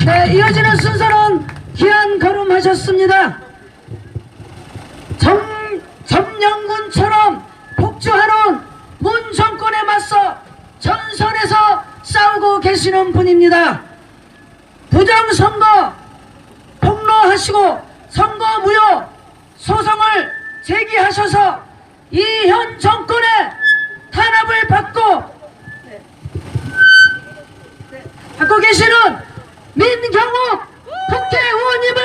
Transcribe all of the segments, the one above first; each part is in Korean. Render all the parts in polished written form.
네, 이어지는 순서는 귀한 걸음하셨습니다. 점령군처럼 폭주하는 문 정권에 맞서 전선에서 싸우고 계시는 분입니다. 부정선거 폭로하시고 선거 무효 소송을 제기하셔서 이 현 정권의 탄압을 받고 계시는 민경욱 국회의원님을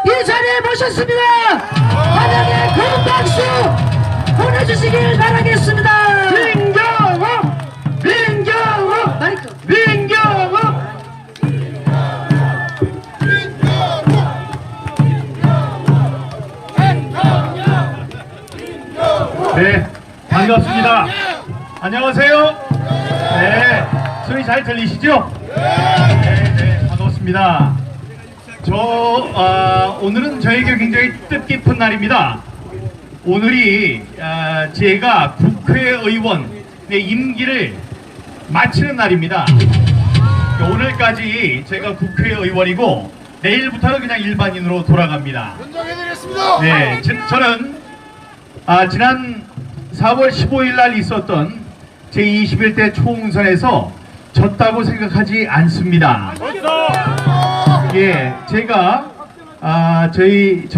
이 자리에 모셨습니다. 환영의 큰 박수 보내주시길 바라겠습니다. 민경욱 마이크 네, 반갑습니다. 안녕하세요. 네, 소리 잘 들리시죠? 네, 반갑습니다. 오늘은 저에게 굉장히 뜻깊은 날입니다. 오늘이 제가 국회의원의 임기를 마치는 날입니다. 오늘까지 제가 국회의원이고 내일부터는 그냥 일반인으로 돌아갑니다. 연장해드리겠습니다. 네, 저는 지난 4월 15일 날 있었던 제21대 총선에서 졌다고 생각하지 않습니다. 예, 제가 저희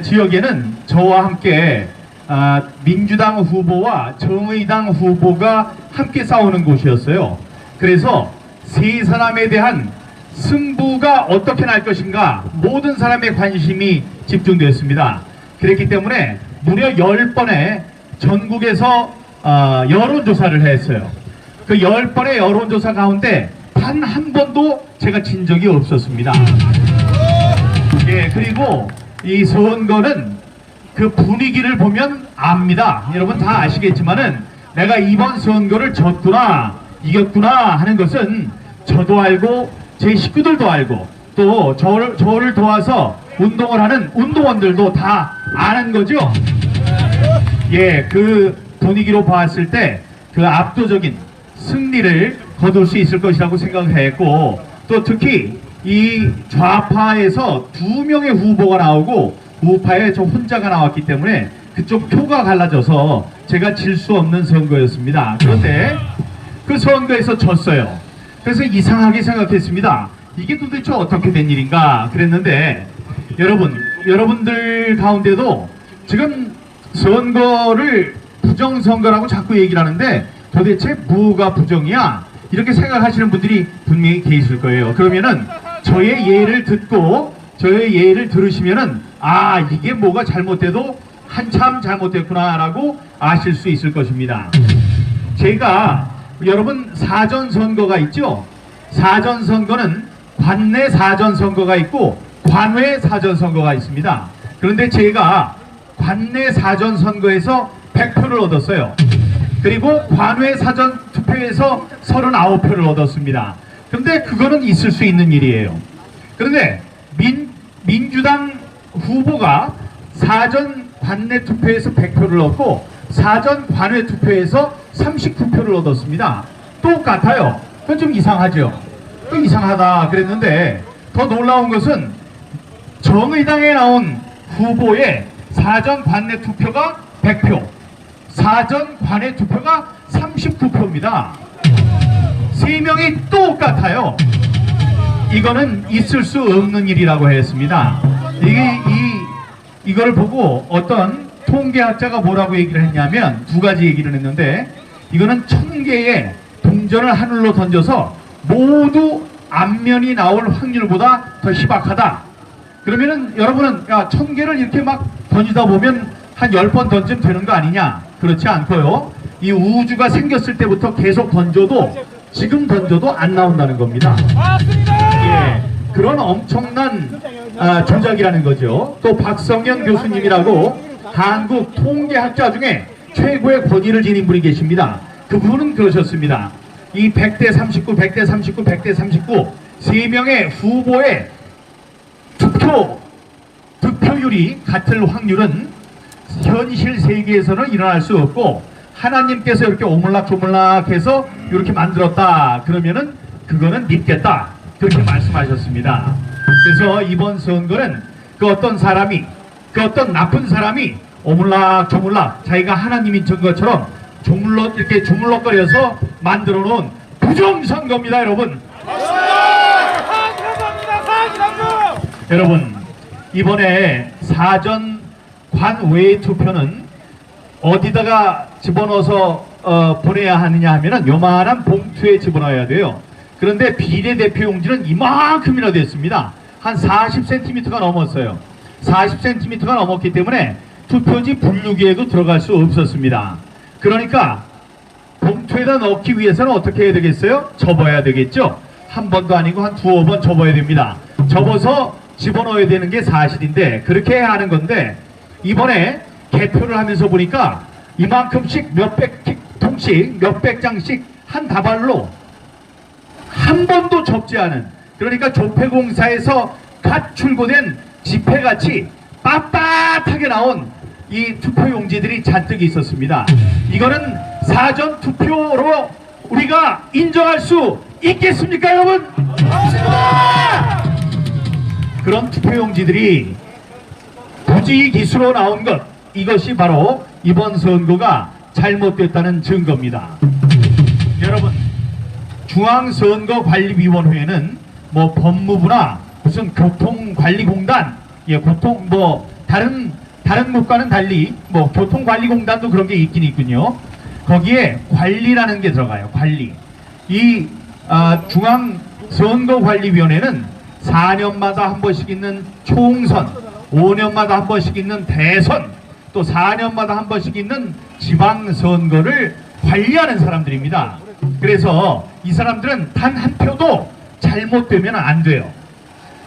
지역에는 저와 함께 민주당 후보와 정의당 후보가 함께 싸우는 곳이었어요. 그래서 세 사람에 대한 승부가 어떻게 날 것인가 모든 사람의 관심이 집중되었습니다. 그렇기 때문에 무려 10번의 전국에서 여론조사를 했어요. 그 10번의 여론조사 가운데 단 한 번도 제가 진 적이 없었습니다. 예, 그리고 이 선거는 그 분위기를 보면 압니다. 여러분 다 아시겠지만은 내가 이번 선거를 졌구나 이겼구나 하는 것은 저도 알고 제 식구들도 알고 또 저를 도와서 운동을 하는 운동원들도 다 아는 거죠. 예, 그 분위기로 봤을 때 그 압도적인 승리를 거둘 수 있을 것이라고 생각했고, 또 특히 이 좌파에서 2명의 후보가 나오고 우파에 저 혼자가 나왔기 때문에 그쪽 표가 갈라져서 제가 질 수 없는 선거였습니다. 그런데 그 선거에서 졌어요. 그래서 이상하게 생각했습니다. 이게 도대체 어떻게 된 일인가 그랬는데, 여러분들 가운데도 지금 선거를 부정선거라고 자꾸 얘기를 하는데 도대체 뭐가 부정이야? 이렇게 생각하시는 분들이 분명히 계실 거예요. 그러면은 저의 예를 듣고 저의 예를 들으시면은 이게 뭐가 잘못돼도 한참 잘못됐구나 라고 아실 수 있을 것입니다. 제가 여러분 사전선거가 있죠? 사전선거는 관내 사전선거가 있고 관외 사전선거가 있습니다. 그런데 제가 관내 사전선거에서 100표를 얻었어요. 그리고 관외 사전투표에서 39표를 얻었습니다. 그런데 그거는 있을 수 있는 일이에요. 그런데 민주당 후보가 사전 관내 투표에서 100표를 얻고 사전 관외 투표에서 39표를 얻었습니다. 똑같아요. 그건 좀 이상하죠. 이상하다 그랬는데 더 놀라운 것은 정의당에 나온 후보의 사전 관내 투표가 100표, 사전 관외 투표가 39표입니다. 3명이 똑같아요. 이거는 있을 수 없는 일이라고 했습니다. 이걸 보고 어떤 통계학자가 뭐라고 얘기를 했냐면 2가지 얘기를 했는데, 이거는 1000개의 동전을 하늘로 던져서 모두 앞면이 나올 확률보다 더 희박하다. 그러면은 여러분은 1000개를 이렇게 막 던지다 보면 한 10번 던지면 되는 거 아니냐? 그렇지 않고요. 이 우주가 생겼을 때부터 계속 던져도 지금 던져도 안 나온다는 겁니다. 예, 그런 엄청난 조작이라는 거죠. 또 박성현 교수님이라고 한국 통계학자 중에 최고의 권위를 지닌 분이 계십니다. 그분은 그러셨습니다. 이 100대 39, 100대 39, 100대 39 3명의 후보의 득표율이 같을 확률은 현실 세계에서는 일어날 수 없고, 하나님께서 이렇게 오물락조물락해서 이렇게 만들었다 그러면은 그거는 믿겠다. 그렇게 말씀하셨습니다. 그래서 이번 선거는 그 어떤 사람이, 그 어떤 나쁜 사람이 오물락조물락 자기가 하나님인 것처럼 이렇게 조물럭거려서 만들어 놓은 부정선거입니다, 여러분. 여러분, 이번에 사전 관외 투표는 어디다가 집어넣어서 보내야 하느냐 하면은 요만한 봉투에 집어넣어야 돼요. 그런데 비례대표 용지는 이만큼이나 됐습니다. 한 40cm가 넘었어요. 40cm가 넘었기 때문에 투표지 분류기에도 들어갈 수 없었습니다. 그러니까 봉투에다 넣기 위해서는 어떻게 해야 되겠어요? 접어야 되겠죠. 한 번도 아니고 한 두어 번 접어야 됩니다. 접어서 집어넣어야 되는 게 사실인데 그렇게 해야 하는 건데, 이번에 개표를 하면서 보니까 이만큼씩 몇백 통씩 몇백 장씩 한 다발로 한 번도 접지 않은, 그러니까 조폐공사에서 갓 출고된 지폐같이 빳빳하게 나온 이 투표용지들이 잔뜩 있었습니다. 이거는 사전 투표로 우리가 인정할 수 있겠습니까, 여러분? 그런 투표용지들이 부지기수로 나온 것, 이것이 바로 이번 선거가 잘못됐다는 증거입니다. 여러분, 중앙선거관리위원회는 뭐 법무부나 무슨 교통관리공단, 다른 곳과는 달리 뭐 교통관리공단도 그런 게 있긴 있군요. 거기에 관리라는 게 들어가요. 관리. 이 중앙선거관리위원회는 4년마다 한 번씩 있는 총선, 5년마다 한 번씩 있는 대선, 또 4년마다 한 번씩 있는 지방선거를 관리하는 사람들입니다. 그래서 이 사람들은 단 한 표도 잘못되면 안 돼요.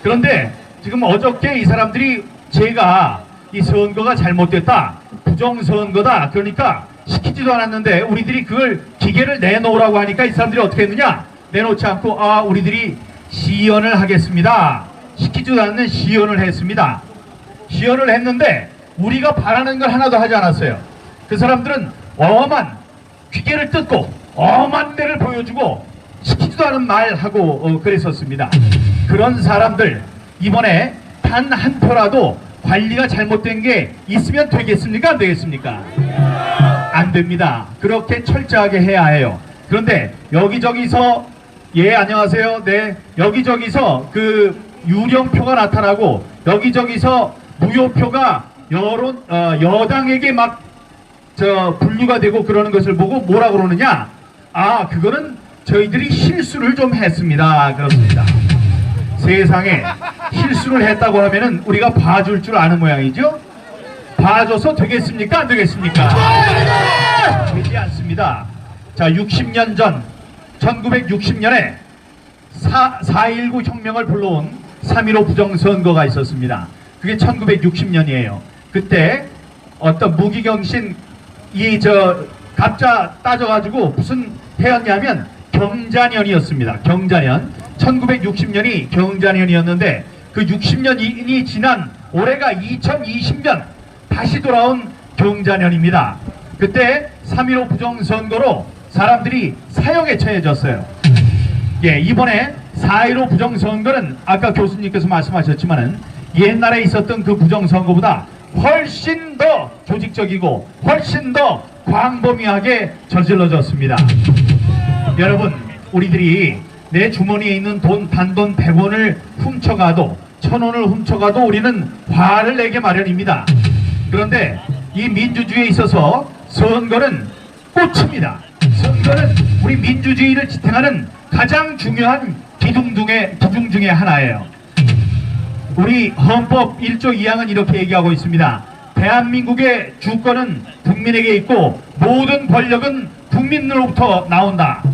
그런데 지금 어저께 이 사람들이 제가 이 선거가 잘못됐다, 부정선거다, 그러니까 시키지도 않았는데 우리들이 그걸 기계를 내놓으라고 하니까 이 사람들이 어떻게 했느냐, 내놓지 않고 우리들이 시연을 하겠습니다, 시키지도 않는 시연을 했습니다. 시연을 했는데 우리가 바라는 걸 하나도 하지 않았어요. 그 사람들은 엄한 기계를 뜯고 엄한 데를 보여주고 시키지도 않은 말하고 그랬었습니다. 그런 사람들 이번에 단 한 표라도 관리가 잘못된 게 있으면 되겠습니까? 안 되겠습니까? 안 됩니다. 그렇게 철저하게 해야 해요. 그런데 여기저기서 안녕하세요. 네, 여기저기서 그 유령표가 나타나고 여기저기서 무효표가 여당에게 막 분류가 되고 그러는 것을 보고 뭐라 그러느냐? 그거는 저희들이 실수를 좀 했습니다. 그렇습니다. 세상에 실수를 했다고 하면은 우리가 봐줄 줄 아는 모양이죠? 봐줘서 되겠습니까? 안 되겠습니까? 되지 않습니다. 자, 60년 전 1960년에 4.19 혁명을 불러온 3.15 부정선거가 있었습니다. 그게 1960년이에요. 그때 어떤 무기경신 갑자 따져가지고 무슨 해였냐면 경자년이었습니다. 경자년. 1960년이 경자년이었는데 그 60년이 지난 올해가 2020년 다시 돌아온 경자년입니다. 그때 3.15 부정선거로 사람들이 사형에 처해졌어요. 이번에 4.15 부정선거는 아까 교수님께서 말씀하셨지만은 옛날에 있었던 그 부정선거보다 훨씬 더 조직적이고 훨씬 더 광범위하게 저질러졌습니다. 여러분, 우리들이 내 주머니에 있는 단돈 100원을 훔쳐가도 1000원을 훔쳐가도 우리는 화를 내게 마련입니다. 그런데 이 민주주의에 있어서 선거는 꽃입니다. 선거는 우리 민주주의를 지탱하는 가장 중요한 기둥 중에 하나예요. 우리 헌법 1조 2항은 이렇게 얘기하고 있습니다. 대한민국의 주권은 국민에게 있고 모든 권력은 국민으로부터 나온다.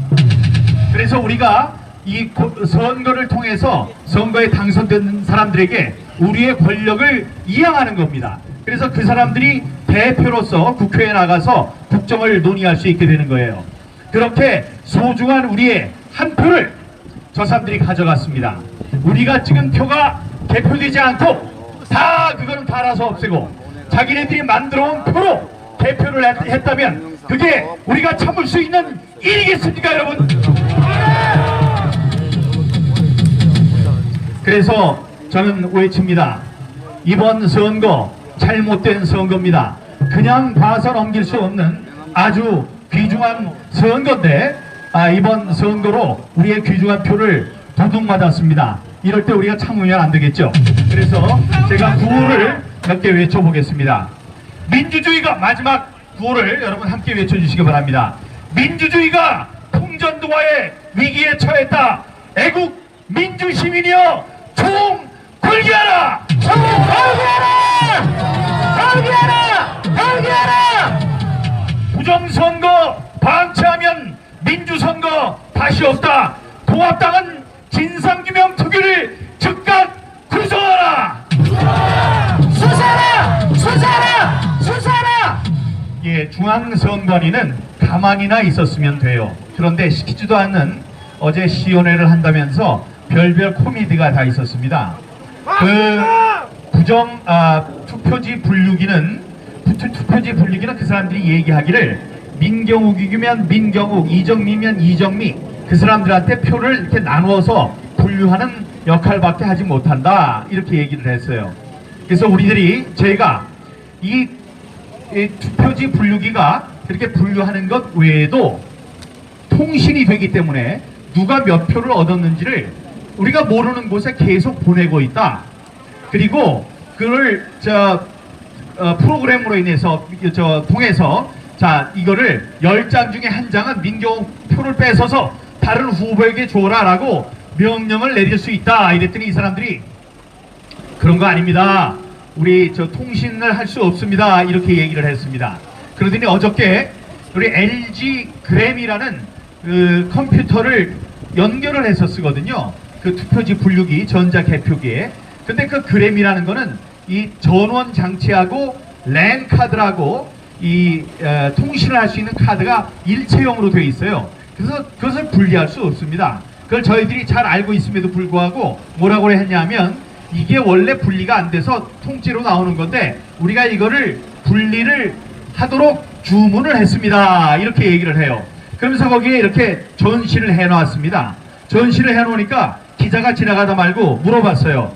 그래서 우리가 이 선거를 통해서 선거에 당선된 사람들에게 우리의 권력을 이양하는 겁니다. 그래서 그 사람들이 대표로서 국회에 나가서 국정을 논의할 수 있게 되는 거예요. 그렇게 소중한 우리의 한 표를 저 사람들이 가져갔습니다. 우리가 찍은 표가 개표되지 않고 그거는 다 알아서 없애고 자기네들이 만들어온 표로 개표를 했다면 그게 우리가 참을 수 있는 일이겠습니까, 여러분? 그래서 저는 외칩니다. 이번 선거 잘못된 선거입니다. 그냥 봐서 넘길 수 없는 아주 귀중한 선거인데 이번 선거로 우리의 귀중한 표를 도둑 맞았습니다. 이럴 때 우리가 참으면 안 되겠죠. 그래서 제가 구호를 몇 개 외쳐보겠습니다. 민주주의가 마지막 구호를 여러분 함께 외쳐주시기 바랍니다. 민주주의가 통전도와의 위기에 처했다. 애국 민주시민이여 총 걸기하라! 총 걸기하라! 걸기하라! 걸기하라! 부정선거 방치하면 민주선거 다시 없다. 통합당은 진상규명 특위를 즉각 구성하라! 수사라! 수사라! 수사라! 예, 중앙선관위는 가만히나 있었으면 돼요. 그런데 시키지도 않는 어제 시연회를 한다면서 별별 코미디가 다 있었습니다. 투표지 분류기는 그 사람들이 얘기하기를 민경욱이면 민경욱, 이정미면 이정미, 그 사람들한테 표를 이렇게 나누어서 분류하는 역할밖에 하지 못한다, 이렇게 얘기를 했어요. 그래서 저희가 이 투표지 분류기가 그렇게 분류하는 것 외에도 통신이 되기 때문에 누가 몇 표를 얻었는지를 우리가 모르는 곳에 계속 보내고 있다. 그리고 그걸 프로그램으로 인해서 통해서 이거를 10장 중에 한 장은 민경욱 표를 뺏어서 다른 후보에게 줘라 라고 명령을 내릴 수 있다. 이랬더니 이 사람들이 그런 거 아닙니다. 우리 통신을 할 수 없습니다. 이렇게 얘기를 했습니다. 그러더니 어저께 우리 LG 그램이라는 그 컴퓨터를 연결을 해서 쓰거든요. 그 투표지 분류기 전자 개표기에. 근데 그 그램이라는 거는 이 전원 장치하고 랜 카드라고 통신을 할 수 있는 카드가 일체형으로 되어 있어요. 그래서 그것을 분리할 수 없습니다. 그걸 저희들이 잘 알고 있음에도 불구하고 뭐라고 했냐면 이게 원래 분리가 안 돼서 통째로 나오는 건데 우리가 이거를 분리를 하도록 주문을 했습니다. 이렇게 얘기를 해요. 그러면서 거기에 이렇게 전시를 해놨습니다. 전시를 해놓으니까 기자가 지나가다 말고 물어봤어요.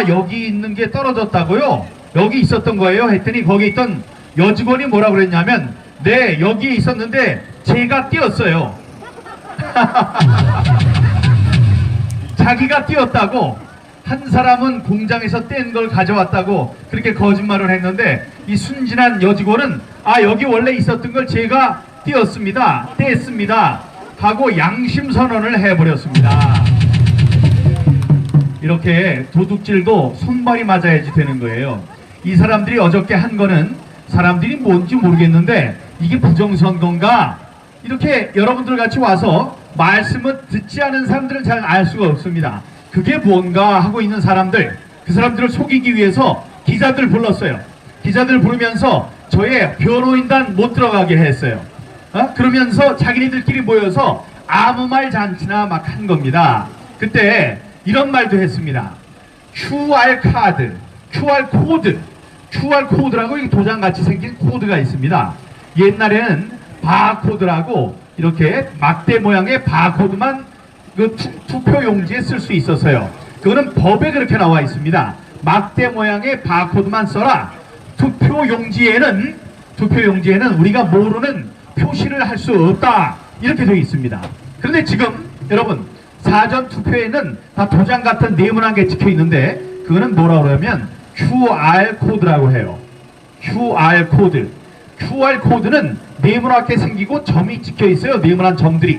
여기 있는 게 떨어졌다고요? 여기 있었던 거예요? 했더니 거기 있던 여직원이 뭐라 그랬냐면 네, 여기에 있었는데 제가 띄었어요. 자기가 띄었다고, 한 사람은 공장에서 뗀 걸 가져왔다고 그렇게 거짓말을 했는데 이 순진한 여직원은 여기 원래 있었던 걸 제가 띄었습니다, 뗐습니다 하고 양심 선언을 해버렸습니다. 이렇게 도둑질도 손발이 맞아야지 되는 거예요. 이 사람들이 어저께 한 거는 사람들이 뭔지 모르겠는데 이게 부정선거인가? 이렇게 여러분들 같이 와서 말씀을 듣지 않은 사람들은 잘 알 수가 없습니다. 그게 뭔가 하고 있는 사람들, 그 사람들을 속이기 위해서 기자들 불렀어요. 기자들 부르면서 저의 변호인단 못 들어가게 했어요. 그러면서 자기네들끼리 모여서 아무 말 잔치나 막 한 겁니다. 그때 이런 말도 했습니다. QR 카드, QR 코드라고 도장같이 생긴 코드가 있습니다. 옛날에는 바코드라고 이렇게 막대 모양의 바코드만 그 투표 용지에 쓸 수 있었어요. 그거는 법에 그렇게 나와 있습니다. 막대 모양의 바코드만 써라. 투표 용지에는 우리가 모르는 표시를 할 수 없다. 이렇게 되어 있습니다. 그런데 지금 여러분 사전 투표에는 다 도장 같은 네모난 찍혀 있는데 그거는 뭐라고 그러면 QR 코드라고 해요. QR 코드는 네모나게 생기고 점이 찍혀 있어요. 네모난 점들이.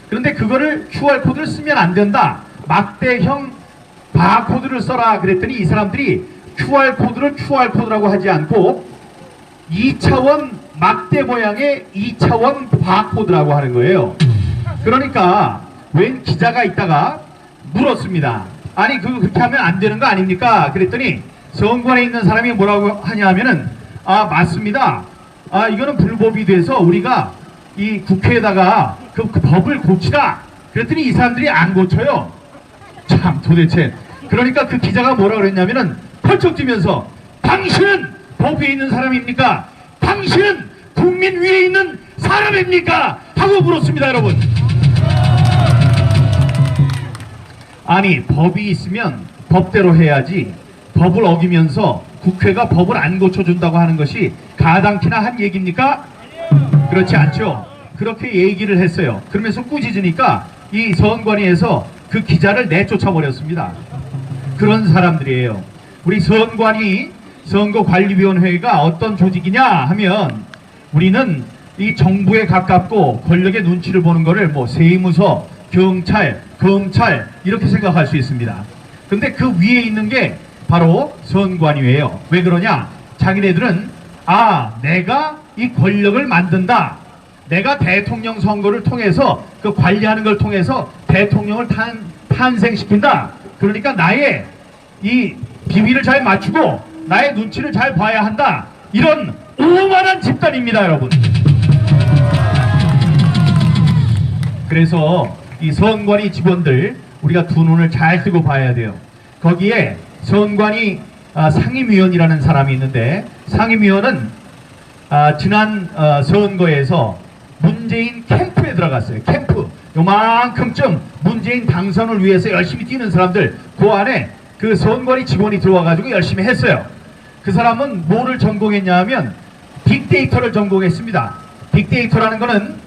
그런데 그거를 QR 코드를 쓰면 안 된다. 막대형 바코드를 써라 그랬더니 이 사람들이 QR 코드를 QR 코드라고 하지 않고 2차원 막대 모양의 2차원 바코드라고 하는 거예요. 그러니까 웬 기자가 있다가 물었습니다. 아니 그렇게 하면 안 되는 거 아닙니까? 그랬더니 선관에 있는 사람이 뭐라고 하냐면은 맞습니다. 이거는 불법이 돼서 우리가 이 국회에다가 그 법을 고치라. 그랬더니 이 사람들이 안 고쳐요. 참 도대체. 그러니까 그 기자가 뭐라고 그랬냐면은 펄쩍 뛰면서 당신은 법 위에 있는 사람입니까? 당신은 국민 위에 있는 사람입니까? 하고 물었습니다. 여러분. 아니, 법이 있으면 법대로 해야지 법을 어기면서 국회가 법을 안 고쳐준다고 하는 것이 가당키나 한 얘기입니까? 그렇지 않죠. 그렇게 얘기를 했어요. 그러면서 꾸짖으니까 이 선관위에서 그 기자를 내쫓아 버렸습니다. 그런 사람들이에요. 우리 선관위 선거관리위원회가 어떤 조직이냐 하면, 우리는 이 정부에 가깝고 권력의 눈치를 보는 거를 뭐 세무서, 경찰, 검찰 이렇게 생각할 수 있습니다. 근데 그 위에 있는 게 바로 선관위예요. 왜 그러냐? 자기네들은 내가 이 권력을 만든다, 내가 대통령 선거를 통해서 그 관리하는 걸 통해서 대통령을 탄생시킨다, 그러니까 나의 이 비밀을 잘 맞추고 나의 눈치를 잘 봐야 한다, 이런 오만한 집단입니다, 여러분. 그래서 이 선관위 직원들 우리가 두 눈을 잘 뜨고 봐야 돼요. 거기에 선관위 상임위원이라는 사람이 있는데, 상임위원은 지난 선거에서 문재인 캠프에 들어갔어요. 캠프 요만큼쯤 문재인 당선을 위해서 열심히 뛰는 사람들, 그 안에 그 선관위 직원이 들어와가지고 열심히 했어요. 그 사람은 뭐를 전공했냐 하면 빅데이터를 전공했습니다. 빅데이터라는 거는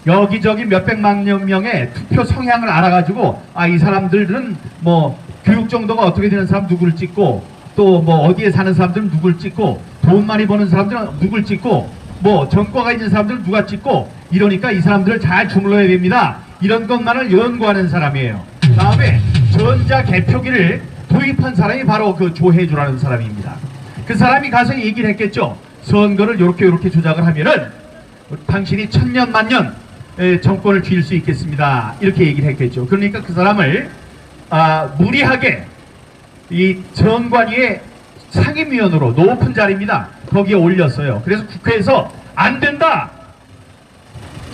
여기저기 몇백만 명의 투표 성향을 알아가지고 이 사람들은 뭐 교육 정도가 어떻게 되는 사람 누구를 찍고, 또 뭐 어디에 사는 사람들은 누구를 찍고, 돈 많이 버는 사람들은 누구를 찍고, 뭐 전과가 있는 사람들은 누가 찍고, 이러니까 이 사람들을 잘 주물러야 됩니다. 이런 것만을 연구하는 사람이에요. 다음에 전자개표기를 도입한 사람이 바로 그 조혜주라는 사람입니다. 그 사람이 가서 얘기를 했겠죠. 선거를 요렇게 조작을 하면은 당신이 천년 만년 정권을 쥐을 수 있겠습니다, 이렇게 얘기를 했겠죠. 그러니까 그 사람을 무리하게 이 선관위의 상임위원으로, 높은 자리입니다, 거기에 올렸어요. 그래서 국회에서 안 된다,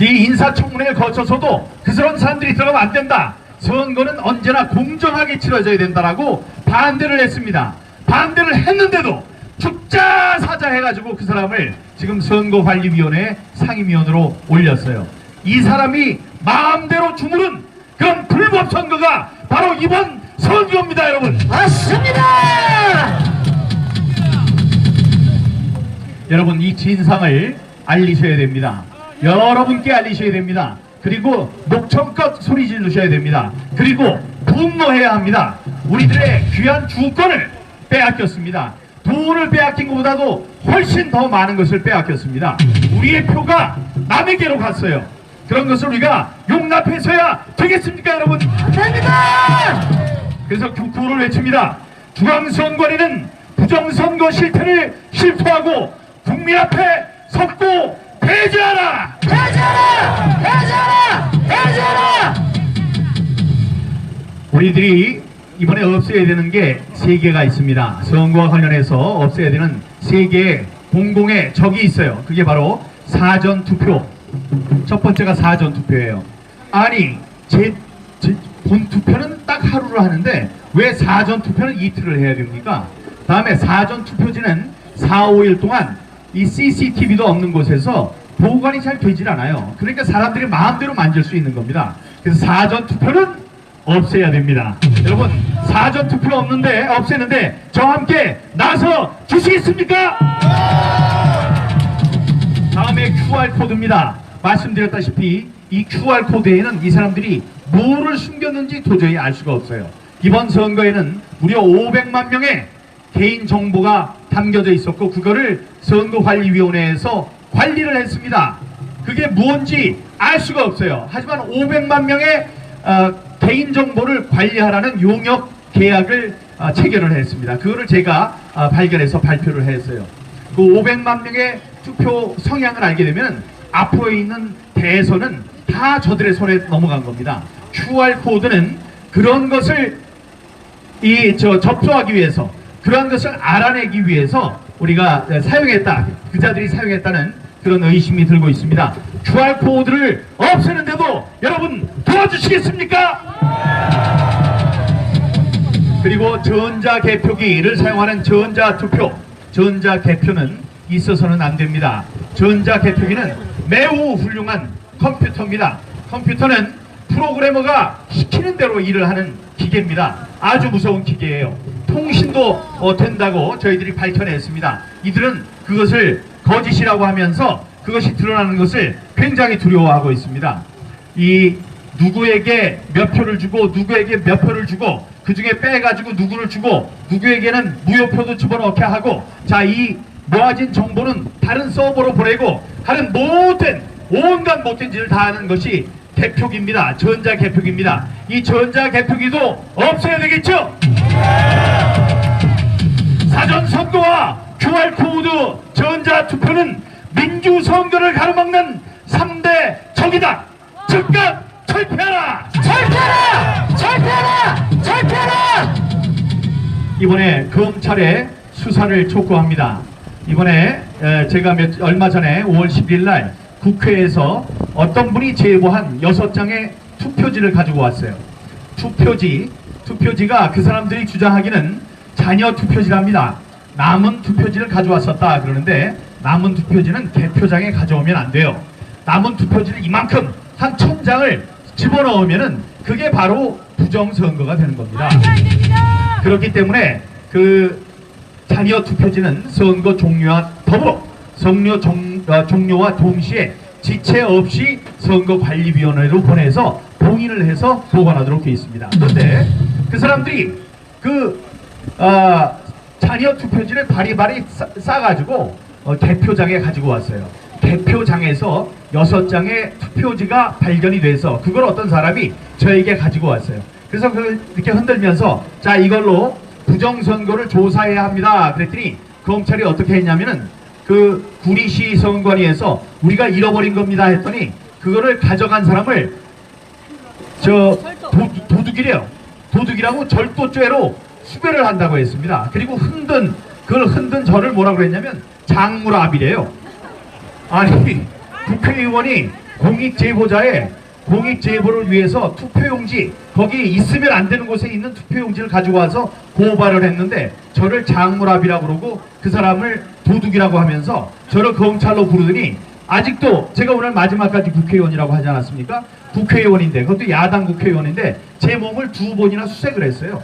이 인사청문회를 거쳐서도 그런 사람들이 들어가면 안 된다, 선거는 언제나 공정하게 치러져야 된다라고 반대를 했습니다. 반대를 했는데도 죽자 사자 해가지고 그 사람을 지금 선거관리위원회 상임위원으로 올렸어요. 이 사람이 마음대로 주무른 그런 불법 선거가 바로 이번 선거입니다, 여러분. 맞습니다. 여러분, 이 진상을 알리셔야 됩니다. 여러분께 알리셔야 됩니다. 그리고 목청껏 소리 지르셔야 됩니다. 그리고 분노해야 합니다. 우리들의 귀한 주권을 빼앗겼습니다. 돈을 빼앗긴 것보다도 훨씬 더 많은 것을 빼앗겼습니다. 우리의 표가 남에게로 갔어요. 그런 것을 우리가 용납해서야 되겠습니까, 여러분? 안 됩니다. 그래서 구호를 외칩니다. 중앙선관위는 부정선거 실태를 실토하고 국민 앞에 섰고 폐지하라! 폐지하라! 폐지하라! 폐지하라! 우리들이 이번에 없애야 되는 게 세 개가 있습니다. 선거와 관련해서 없애야 되는 세 개의 공공의 적이 있어요. 그게 바로 사전투표. 첫 번째가 사전투표예요. 아니, 본투표는 딱 하루를 하는데 왜 사전투표는 이틀을 해야 됩니까? 다음에 사전투표지는 4, 5일 동안 이 CCTV도 없는 곳에서 보관이 잘 되질 않아요. 그러니까 사람들이 마음대로 만질 수 있는 겁니다. 그래서 사전투표는 없애야 됩니다. 여러분, 사전투표 없애는데 저와 함께 나서 주시겠습니까? 다음에 QR코드입니다. 말씀드렸다시피 이 QR코드에는 이 사람들이 뭐를 숨겼는지 도저히 알 수가 없어요. 이번 선거에는 무려 500만 명의 개인정보가 담겨져 있었고, 그거를 선거관리위원회에서 관리를 했습니다. 그게 무언지 알 수가 없어요. 하지만 500만 명의 개인정보를 관리하라는 용역 계약을 체결을 했습니다. 그거를 제가 발견해서 발표를 했어요. 그 500만 명의 투표 성향을 알게 되면 앞으로 있는 대선은 다 저들의 손에 넘어간 겁니다. QR코드는 그런 것을 접수하기 위해서, 그런 것을 알아내기 위해서 우리가 사용했다, 그자들이 사용했다는 그런 의심이 들고 있습니다. QR코드를 없애는데도 여러분 도와주시겠습니까? 그리고 전자개표기를 사용하는 전자투표, 전자개표는 있어서는 안 됩니다. 전자개표기는 매우 훌륭한 컴퓨터입니다. 컴퓨터는 프로그래머가 시키는 대로 일을 하는 기계입니다. 아주 무서운 기계예요. 통신도 된다고 저희들이 밝혀냈습니다. 이들은 그것을 거짓이라고 하면서 그것이 드러나는 것을 굉장히 두려워하고 있습니다. 이 누구에게 몇 표를 주고 누구에게 몇 표를 주고 그 중에 빼가지고 누구를 주고 누구에게는 무효표도 집어넣게 하고, 자, 이 모아진 정보는 다른 서버로 보내고 하는 온갖 못된 짓을 다 하는 것이 개표기입니다. 전자개표기입니다. 이 전자개표기도 없애야 되겠죠? 사전선거와 QR코드 전자투표는 민주선거를 가로막는 3대 적이다. 즉각 철폐하라! 철폐하라! 철폐하라! 철폐하라! 이번에 검찰의 수사를 촉구합니다. 이번에 제가 얼마 전에 5월 10일 날 국회에서 어떤 분이 제보한 6장의 투표지를 가지고 왔어요. 투표지가 그 사람들이 주장하기는 자녀 투표지랍니다. 남은 투표지를 가져왔었다 그러는데, 남은 투표지는 개표장에 가져오면 안 돼요. 남은 투표지를 이만큼 한 1000장을 집어넣으면은 그게 바로 부정선거가 되는 겁니다. 그렇기 때문에 그 자녀 투표지는 선거 종료와 더불어 종료와 동시에 지체 없이 선거관리위원회로 보내서 봉인을 해서 보관하도록 되어 있습니다. 그런데 그 사람들이 그 자녀 투표지를 바리바리 싸가지고 개표장에 가지고 왔어요. 개표장에서 6장의 투표지가 발견이 돼서 그걸 어떤 사람이 저에게 가지고 왔어요. 그래서 그걸 이렇게 흔들면서, 자, 이걸로 부정선거를 조사해야 합니다. 그랬더니 검찰이 어떻게 했냐면은 그 구리시 선관위에서 우리가 잃어버린 겁니다 했더니 그거를 가져간 사람을 도둑이래요. 도둑이라고 절도죄로 수배를 한다고 했습니다. 그리고 그걸 흔든 저를 뭐라고 그랬냐면 장물압이래요. 아니, 국회의원이 공익제보를 위해서 투표용지, 거기 있으면 안 되는 곳에 있는 투표용지를 가지고 와서 고발을 했는데 저를 장물압이라고 그러고 그 사람을 도둑이라고 하면서 저를 검찰로 부르더니, 아직도 제가 오늘 마지막까지 국회의원이라고 하지 않았습니까? 국회의원인데, 그것도 야당 국회의원인데 제 몸을 2번이나 수색을 했어요.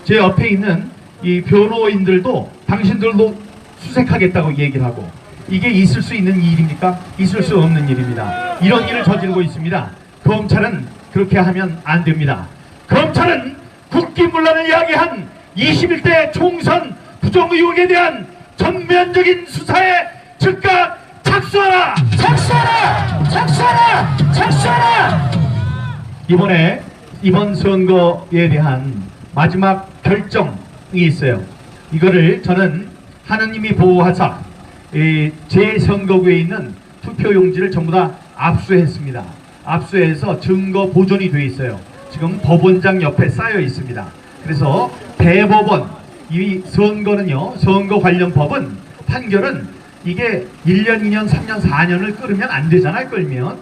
제 옆에 있는 이 변호인들도 당신들도 수색하겠다고 얘기를 하고, 이게 있을 수 있는 일입니까? 있을 수 없는 일입니다. 이런 일을 저지르고 있습니다. 검찰은 그렇게 하면 안 됩니다. 검찰은 국기문란을 야기한 21대 총선 부정의혹에 대한 전면적인 수사에 즉각 착수하라! 착수하라! 착수하라! 착수하라! 이번 선거에 대한 마지막 결정이 있어요. 이거를 저는 하느님이 보호하사 제 선거구에 있는 투표용지를 전부 다 압수했습니다. 압수해서 증거 보존이 되어 있어요. 지금 법원장 옆에 쌓여 있습니다. 그래서 대법원, 이 선거는요, 선거 관련 법은 판결은 이게 1년, 2년, 3년, 4년을 끌으면 안 되잖아요. 끌면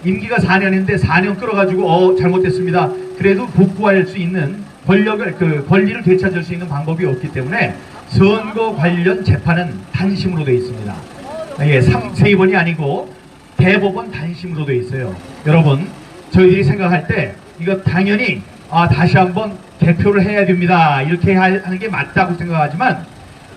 임기가 4년인데 4년 끌어가지고 잘못됐습니다. 그래도 복구할 수 있는 권리를 되찾을 수 있는 방법이 없기 때문에 선거 관련 재판은 단심으로 되어 있습니다. 예, 3번이 아니고 대법원 단심으로 되어 있어요. 여러분, 저희들이 생각할 때 이거 당연히 다시 한번 개표를 해야 됩니다. 이렇게 하는 게 맞다고 생각하지만,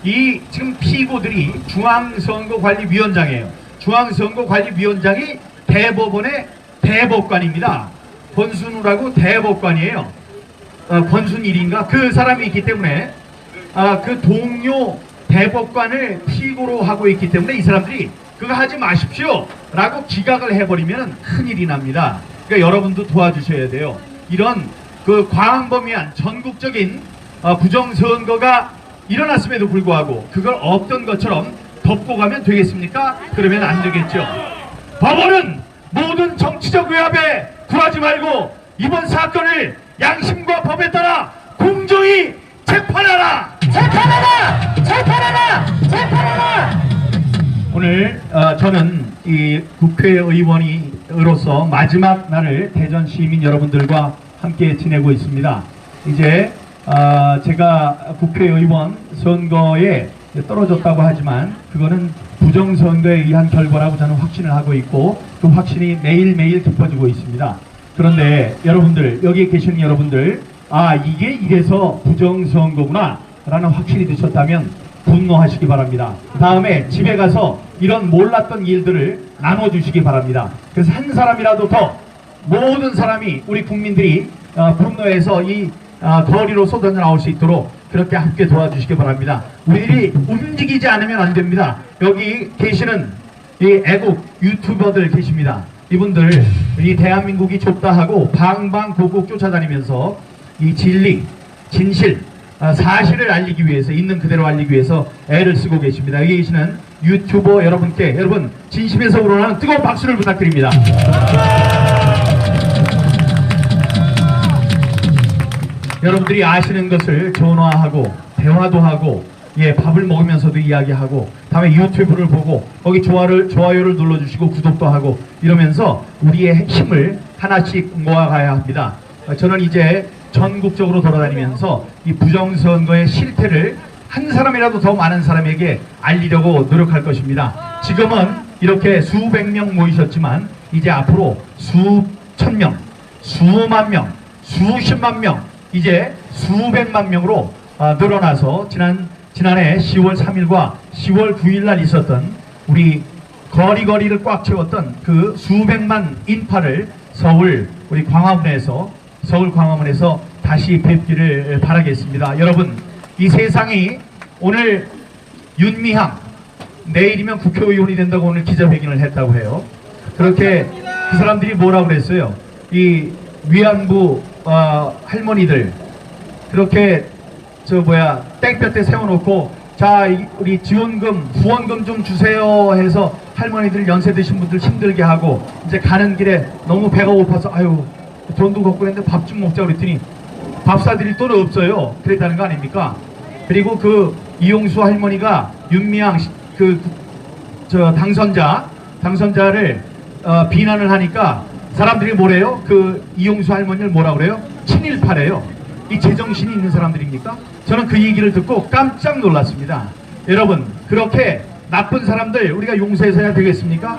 이 지금 피고들이 중앙선거관리위원장이에요. 중앙선거관리위원장이 대법원의 대법관입니다. 권순우라고 대법관이에요. 권순일인가? 그 사람이 있기 때문에 그 동료 대법관을 피고로 하고 있기 때문에 이 사람들이 그거 하지 마십시오 라고 기각을 해버리면 큰일이 납니다. 그러니까 여러분도 도와주셔야 돼요. 이런 그 광범위한 전국적인 부정선거가 일어났음에도 불구하고 그걸 없던 것처럼 덮고 가면 되겠습니까? 그러면 안 되겠죠. 법원은 모든 정치적 외압에 굴하지 말고 이번 사건을 양심과 법에 따라 공정히 재판하라! 재판하라! 재판하라! 재판하라! 오늘 저는 이 국회의원으로서 마지막 날을 대전 시민 여러분들과 함께 지내고 있습니다. 이제 제가 국회의원 선거에 떨어졌다고 하지만 그거는 부정선거에 의한 결과라고 저는 확신을 하고 있고 그 확신이 매일매일 깊어지고 있습니다. 그런데 여러분들, 여기 계시는 여러분들, 아, 이게 이래서 부정선거구나 라는 확신이 드셨다면 분노하시기 바랍니다. 다음에 집에 가서 이런 몰랐던 일들을 나눠주시기 바랍니다. 그래서 한 사람이라도 더 모든 사람이, 우리 국민들이 분노해서 이 거리로 쏟아져 나올 수 있도록 그렇게 함께 도와주시기 바랍니다. 우리들이 움직이지 않으면 안 됩니다. 여기 계시는 이 애국 유튜버들 계십니다. 이분들 이 대한민국이 좁다 하고 방방곡곡 쫓아다니면서 이 진리, 진실, 사실을 알리기 위해서, 있는 그대로 알리기 위해서 애를 쓰고 계십니다. 여기 계시는 유튜버 여러분께 여러분 진심에서 우러나는 뜨거운 박수를 부탁드립니다. 여러분들이 아시는 것을 전화하고 대화도 하고, 예, 밥을 먹으면서도 이야기하고, 다음에 유튜브를 보고 거기 좋아요를 눌러주시고 구독도 하고 이러면서 우리의 힘을 하나씩 모아가야 합니다. 저는 이제 전국적으로 돌아다니면서 이 부정선거의 실태를 한 사람이라도 더 많은 사람에게 알리려고 노력할 것입니다. 지금은 이렇게 수백 명 모이셨지만 이제 앞으로 수천 명, 수만 명, 수십만 명, 이제 수백만 명으로 늘어나서 지난해 10월 3일과 10월 9일 날 있었던 우리 거리거리를 꽉 채웠던 그 수백만 인파를 우리 서울 광화문에서 다시 뵙기를 바라겠습니다. 여러분, 이 세상이 오늘 윤미향, 내일이면 국회의원이 된다고 오늘 기자회견을 했다고 해요. 그렇게 그 사람들이 뭐라고 그랬어요? 이 위안부 할머니들 그렇게 땡볕에 세워놓고, 자, 우리 지원금, 후원금 좀 주세요 해서 할머니들, 연세 드신 분들 힘들게 하고, 이제 가는 길에 너무 배가 고파서 아유 돈도 걷고 했는데 밥 좀 먹자 그랬더니 밥 사드릴 돈 없어요. 그랬다는 거 아닙니까? 그리고 그 이용수 할머니가 윤미향 당선자를 비난을 하니까 사람들이 뭐래요? 그 이용수 할머니를 뭐라 그래요? 친일파래요. 이 제정신이 있는 사람들입니까? 저는 그 얘기를 듣고 깜짝 놀랐습니다. 여러분, 그렇게 나쁜 사람들 우리가 용서해서야 되겠습니까?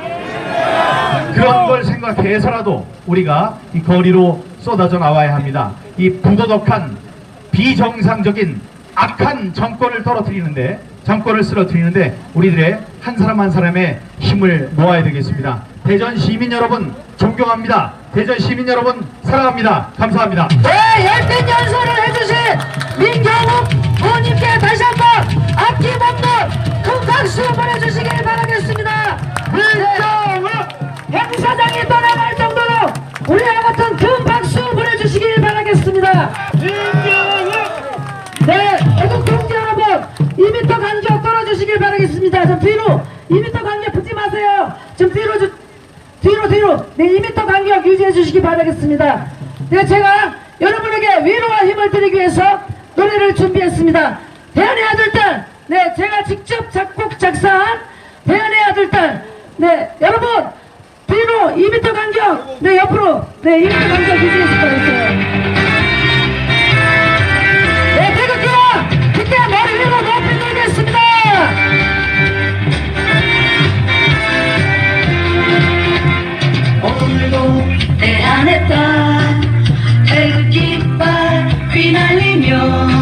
그런 걸 생각해서라도 우리가 이 거리로 쏟아져 나와야 합니다. 이 부도덕한 비정상적인 악한 정권을 쓰러뜨리는데 우리들의 한 사람 한 사람의 힘을 모아야 되겠습니다. 대전 시민 여러분 존경합니다. 대전 시민 여러분 사랑합니다. 감사합니다. 네, 열띤 연설을 해주신 민경욱 의원님께 다시 한번 아낌없는 큰 박수 보내주시길 바라겠습니다. 민경욱 행사장이 떠나갈 정도로 우리와 같은 큰 박수 보내주시길 바라겠습니다. 네, 애국 동지 여러분 2m 간격 떨어주시길 바라겠습니다. 좀 뒤로 2m 간격 붙지 마세요. 좀 뒤로 네, 2m 간격 유지해 주시기 바라겠습니다. 네, 제가 여러분에게 위로와 힘을 드리기 위해서 노래를 준비했습니다. 대한의 아들딸, 네, 제가 직접 작곡 작사한 대한의 아들딸. 네, 여러분 뒤로 2m 간격, 네, 옆으로, 네, 2m 간격 유지해서 바라겠어요. 네, 태극기와 그때 머리 위로 높이 들겠습니다. 오늘도 대안의 딸 태극기빨 휘날리며